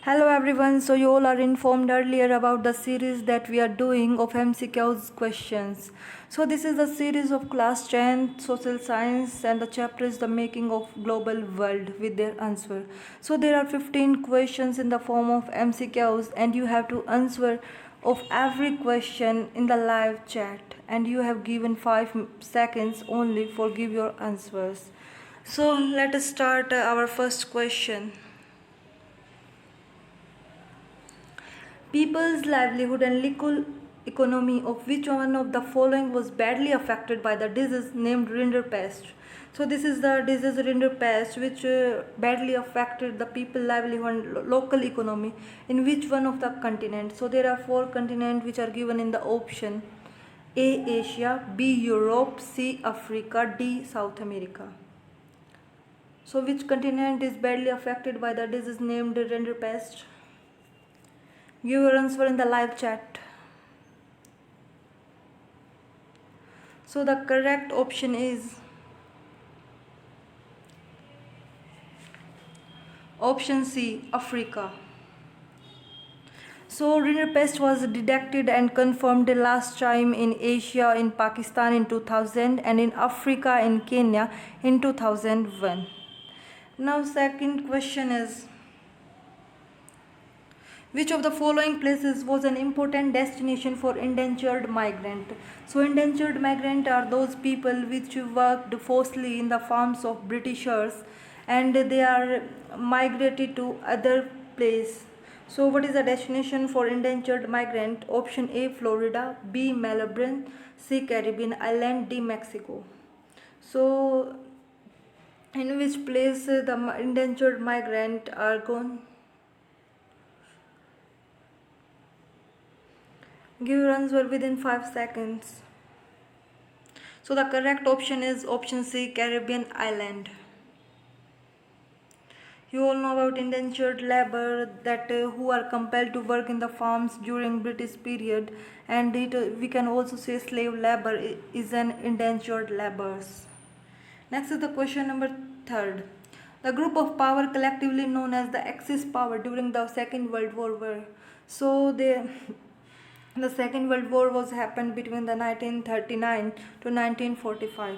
Hello everyone, so you all are informed earlier about the series that we are doing of MCQ's questions. So this is the series of class 10 social science and the chapter is the making of global world with their answer. So there are 15 questions in the form of MCQs and you have to answer of every question in the live chat and you have given 5 seconds only for give your answers. So let us start our first question. People's livelihood and local economy of which one of the following was badly affected by the disease named Rinderpest. So this is the disease Rinderpest which badly affected the people livelihood and local economy in which one of the continents. So there are 4 continents which are given in the option: A. Asia, B. Europe, C. Africa, D. South America. So which continent is badly affected by the disease named Rinderpest? Give your answer in the live chat. So the correct option is option C, Africa. So Rinderpest was detected and confirmed last time in Asia, in Pakistan in 2000 and in Africa in Kenya in 2001. Now second question is, which of the following places was an important destination for indentured migrant? So indentured migrant are those people which worked forcibly in the farms of Britishers and they are migrated to other place. So what is the destination for indentured migrant? Option A, Florida, B, Melbourne, C, Caribbean island, D, Mexico. So in which place the indentured migrant are gone? Give your answer within 5 seconds. So the correct option is option C, Caribbean island. You all know about indentured labor, that who are compelled to work in the farms during British period, and we can also say slave labor is an indentured laborers. Next is the question number 3rd. The group of power collectively known as the Axis power during the Second World War were. So the Second World War was happened between the 1939 to 1945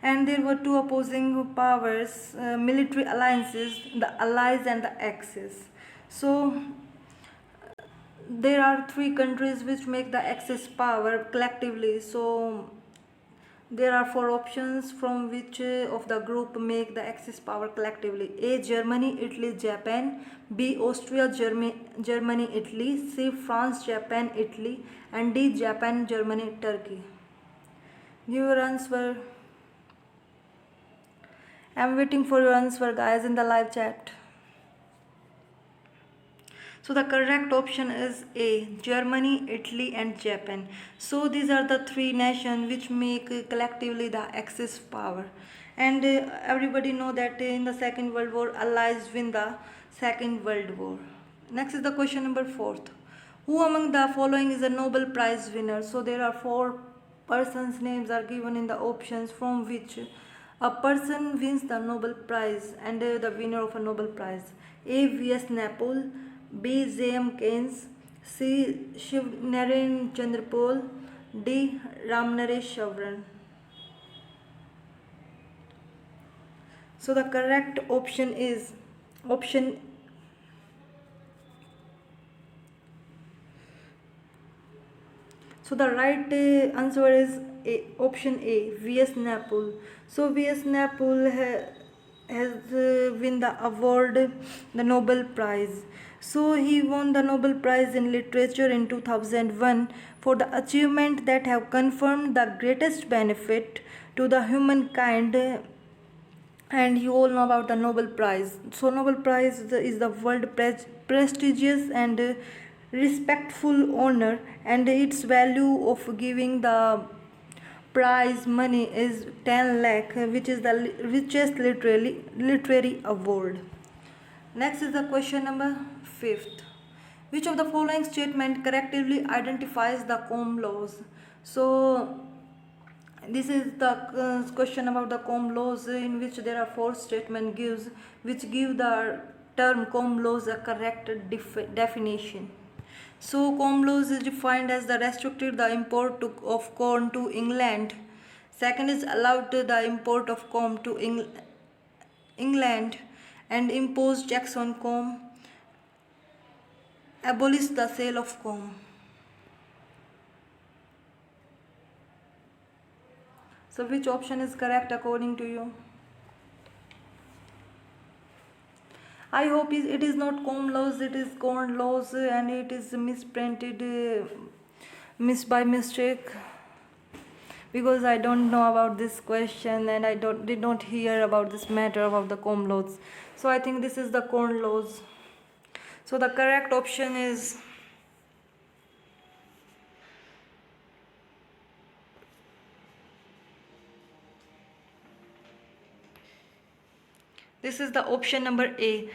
and there were 2 opposing powers, military alliances, the Allies and the Axis. So there are 3 countries which make the Axis power collectively. So there are 4 options from which of the group make the Axis power collectively. A. Germany, Italy, Japan. B. Austria, Germany, Italy. C. France, Japan, Italy. And D. Japan, Germany, Turkey. Give your answer. I am waiting for your answer, guys, in the live chat. So the correct option is A, Germany, Italy and Japan. So these are the 3 nations which make collectively the Axis power. And everybody know that in the Second World War, Allies win the Second World War. Next is the question number 4th. Who among the following is a Nobel Prize winner? So there are 4 persons' names are given in the options from which a person wins the Nobel Prize and the winner of a Nobel Prize. A. V.S. Napol, B. J.M. Keynes, C. Shiv Naren Chandrapal, D. Ramnaresh Chavran. So the correct option is option So the right answer is option A, V.S. Napol. So V.S. Napol has won the award, the Nobel Prize. So he won the Nobel Prize in Literature in 2001 for the achievement that have confirmed the greatest benefit to the humankind. And you all know about the Nobel Prize. So Nobel Prize is the world prestigious and respectful honor, and its value of giving the prize money is 10 lakh, which is the richest literary award. Next is the question number 5th. Which of the following statement correctly identifies the Combe laws? So this is the question about the Combe laws, in which there are 4 statements which give the term comb laws a correct definition? So, comb laws is defined as the restricted the import of corn to England. Second is allowed the import of corn to England and imposed tax on corn. Abolish the sale of corn. So, which option is correct according to you? I hope it is not comb laws, it is corn laws, and it is misprinted by mistake, because I don't know about this question and I did not hear about this matter about the comb laws. So I think this is the corn laws. So the correct option is this is the option number A.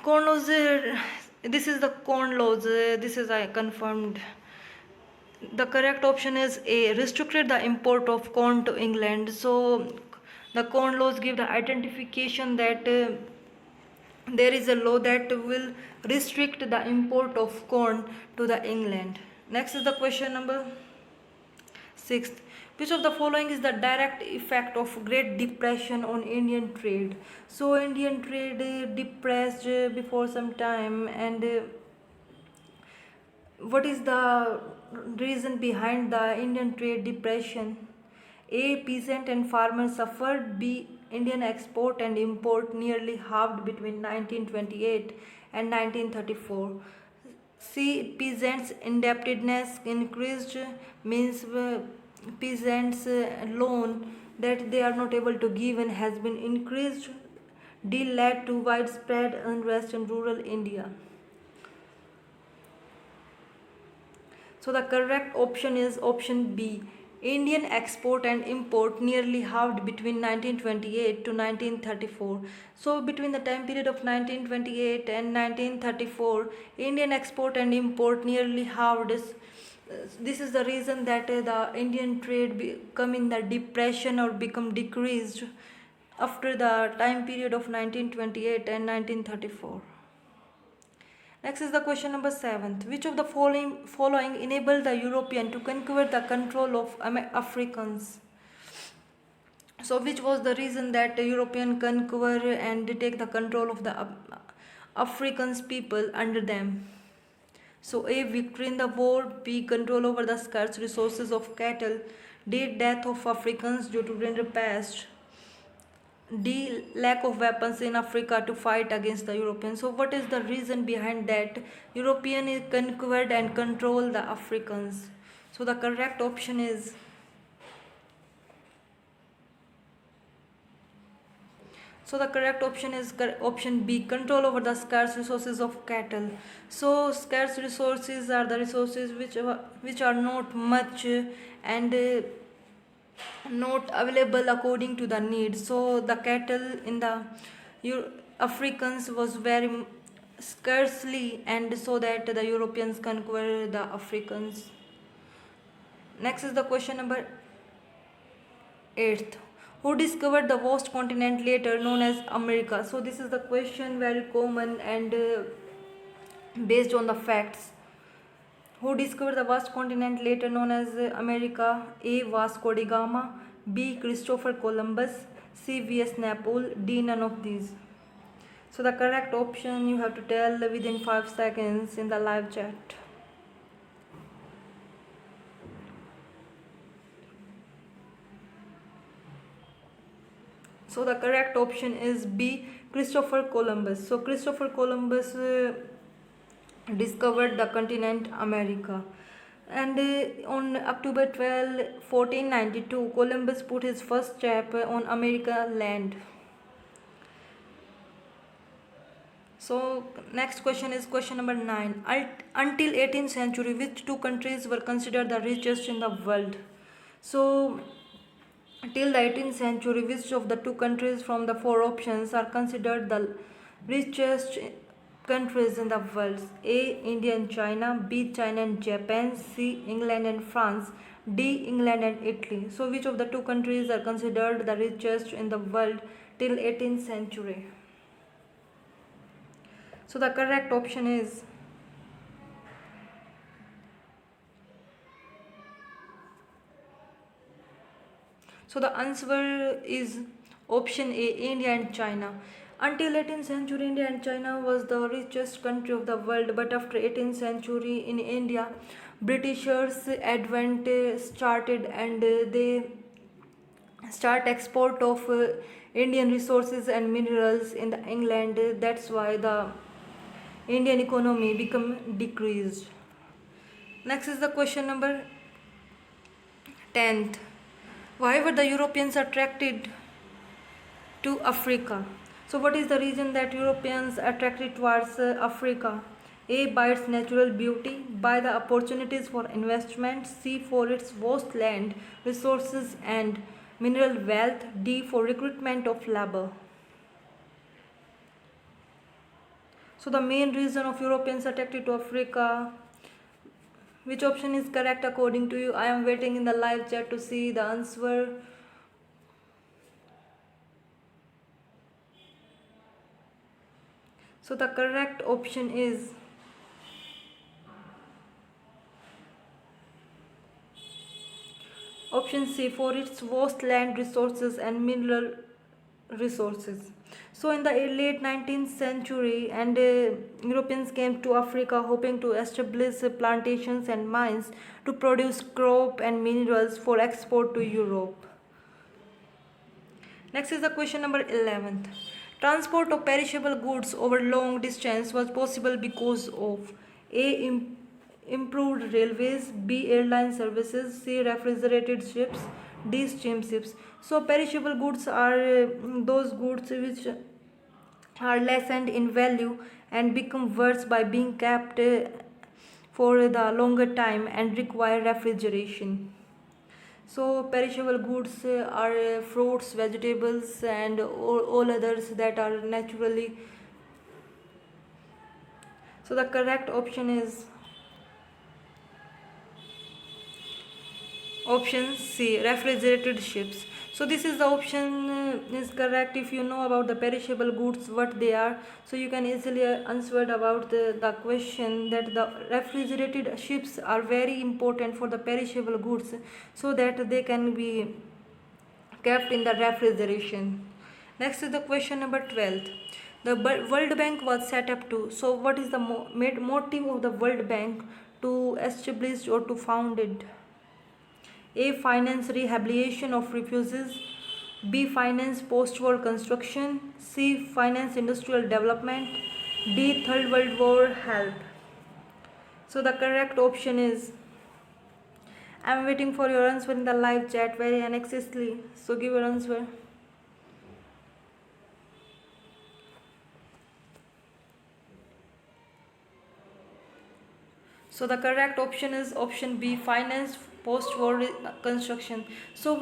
Corn laws. This is the corn laws. This is I confirmed. The correct option is A. Restricted the import of corn to England. So the corn laws give the identification that there is a law that will restrict the import of corn to the England. Next is the question number 6. Which of the following is the direct effect of Great Depression on Indian trade? So Indian trade depressed before some time, and what is the reason behind the Indian trade depression? A. Peasant and farmers suffered. B. Indian export and import nearly halved between 1928 and 1934. C. Peasants' indebtedness increased, means peasants' loan that they are not able to give and has been increased. D. Led to widespread unrest in rural India. So the correct option is option B. Indian export and import nearly halved between 1928 to 1934. So between the time period of 1928 and 1934, Indian export and import nearly halved. This is the reason that the Indian trade come in the depression or become decreased after the time period of 1928 and 1934. Next is the question number 7. Which of the following enabled the European to conquer the control of Africans? So which was the reason that the European conquer and take the control of the Africans people under them? So A. Victory in the war. B. Control over the scarce resources of cattle. D. Death of Africans due to Rinderpest. D. Lack of weapons in Africa to fight against the Europeans. So what is the reason behind that European conquered and control the Africans? So the correct option is option B. Control over the scarce resources of cattle. So scarce resources are the resources which are not much and not available according to the need. So the cattle in the Africans was very scarcely, and so that the Europeans conquer the Africans. Next is the question number 8. Who discovered the vast continent later known as America? So this is the question very common and based on the facts. Who discovered the vast continent later known as America? A. Vasco da Gama. B. Christopher Columbus. C. V.S. Napoleon. D. None of these. So the correct option you have to tell within 5 seconds in the live chat. So the correct option is B. Christopher Columbus. So Christopher Columbus discovered the continent America, and on October 12, 1492, Columbus put his first step on American land. So next question is question number 9. Until 18th century, which two countries were considered the richest in the world? So till the 18th century, which of the two countries from the 4 options are considered the richest countries in the world? A. India and China. B. China and Japan. C. England and France. D. England and Italy. So which of the two countries are considered the richest in the world till 18th century? So the correct option is So the answer is option A, India and China. Until 18th century, India and China was the richest country of the world, but after 18th century in India, Britishers advent started and they start export of Indian resources and minerals in the England. That's why the Indian economy become decreased. Next is the question number 10th. Why were the Europeans attracted to Africa? So, what is the reason that Europeans attracted towards Africa? A. By its natural beauty, by the opportunities for investment, C. For its vast land, resources, and mineral wealth, D. For recruitment of labor. So, the main reason of Europeans attracted to Africa, which option is correct according to you? I am waiting in the live chat to see the answer. So the correct option is option C, for its vast land resources and mineral resources. So in the late 19th century, and Europeans came to Africa hoping to establish plantations and mines to produce crop and minerals for export to Europe. Next is the question number 11th. Transport of perishable goods over long distance was possible because of A. Improved railways, B. Airline services, C. Refrigerated ships, D. Steamships. So perishable goods are those goods which are lessened in value and become worse by being kept for the longer time and require refrigeration. So perishable goods are fruits, vegetables, and all others that are naturally. So the correct option is option C, refrigerated ships. So this is the option is correct if you know about the perishable goods, what they are. So you can easily answer about the question that the refrigerated ships are very important for the perishable goods so that they can be kept in the refrigeration. Next is the question number 12. The World Bank was set up to. So what is the motive of the World Bank to establish or to founded? A. Finance rehabilitation of refugees. B. Finance post-war construction. C. Finance industrial development. D. Third World War help. So the correct option is, I am waiting for your answer in the live chat very anxiously. So give your answer. So the correct option is option B, finance post-war construction. So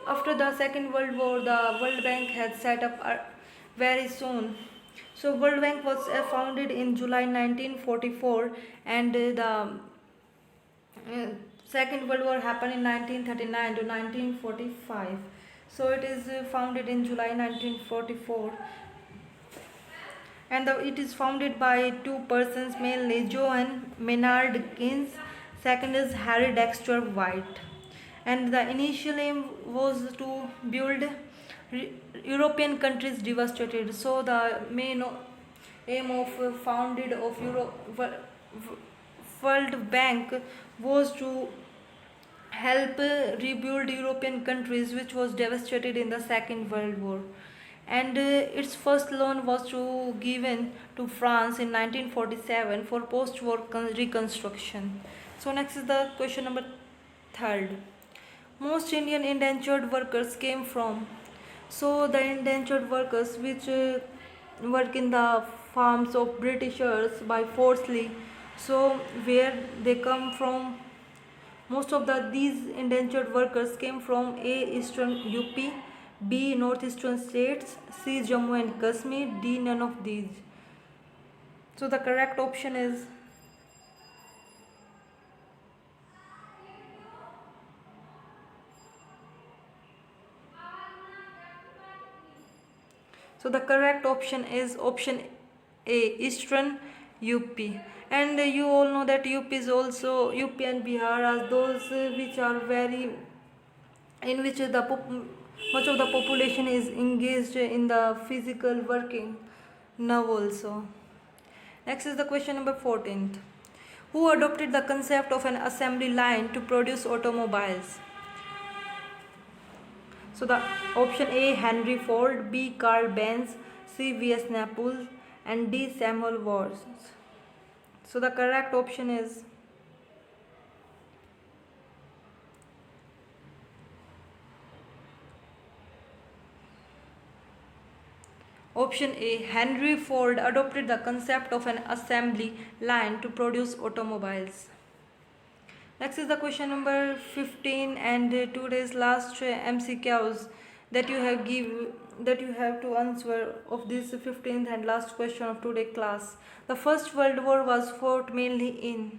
after the Second World War, the World Bank had set up very soon. So World Bank was founded in July 1944, and the Second World War happened in 1939 to 1945. So it is founded in July 1944, and it is founded by two persons mainly, John Maynard Keynes, second is Harry Dexter White, and the initial aim was to build European countries devastated. So the main aim of founded of World Bank was to help rebuild European countries which was devastated in the Second World War, and its first loan was given to France in 1947 for post-war reconstruction. So next is the question number 3rd. Most Indian indentured workers came from. So the indentured workers which work in the farms of Britishers by forcefully. So where they come from? Most of these indentured workers came from A. Eastern UP, B. Northeastern states, C. Jammu and Kashmir, D. None of these. So the correct option is option A. Eastern UP. And you all know that UP is also UP and Bihar are those which are very in which much of the population is engaged in the physical working now also. Next is the question number 14th. Who adopted the concept of an assembly line to produce automobiles? So the option A Henry Ford, B Carl Benz, C V.S. Naples, and D Samuel Wars. So the correct option is option A. Henry Ford adopted the concept of an assembly line to produce automobiles. Next is the question number 15 and today's last MCQs that you have to answer of this 15th and last question of today's class. The First World War was fought mainly in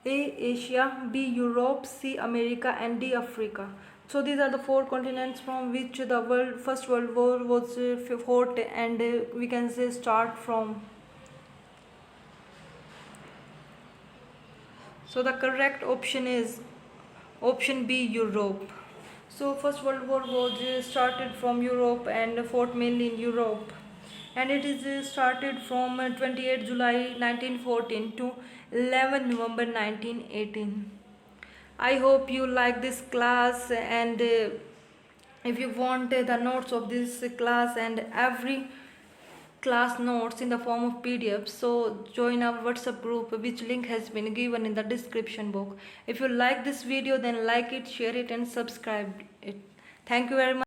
A. Asia, B. Europe, C. America, and D. Africa. So these are the four continents from which the First World War was fought, and we can say start from. So the correct option is option B, Europe. So First World War was started from Europe and fought mainly in Europe, and it is started from 28 July 1914 to 11 November 1918. I hope you like this class, and if you want the notes of this class and every class notes in the form of PDF, so join our WhatsApp group, which link has been given in the description box. If you like this video, then like it, share it, and subscribe it. Thank you very much.